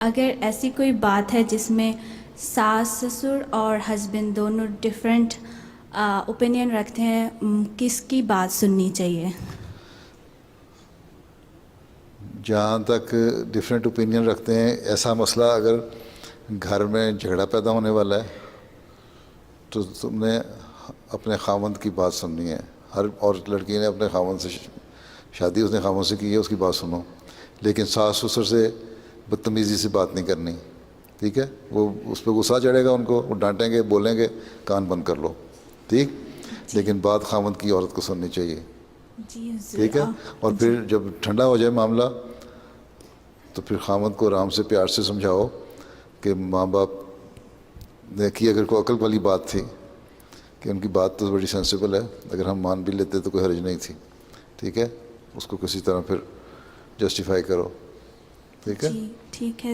अगर ऐसी कोई बात है जिसमें सास ससुर और हस्बैंड दोनों डिफरेंट ओपिनियन रखते हैं, किसकी बात सुननी चाहिए? जहाँ तक डिफरेंट ओपिनियन रखते हैं, ऐसा मसला अगर घर में झगड़ा पैदा होने वाला है तो तुमने अपने खामंद की बात सुननी है। हर और लड़की ने अपने खामंद से शादी उसने खामंद से की है, उसकी बात सुनो। लेकिन सास ससुर से बदतमीज़ी से बात नहीं करनी, ठीक है? वो उस पर गुस्सा चढ़ेगा, उनको वो डांटेंगे, बोलेंगे, कान बंद कर लो, ठीक? लेकिन बात खामंद की औरत को सुननी चाहिए, जी ठीक है? और फिर जब ठंडा हो जाए मामला तो फिर खामद को आराम से प्यार से समझाओ कि माँ बाप ने की अगर कोई अकल वाली बात थी कि उनकी बात तो बड़ी सेंसिबल है, अगर हम मान भी लेते तो कोई हर्ज नहीं थी, ठीक है? उसको किसी तरह फिर जस्टिफाई करो, ठीक है? जी ठीक है।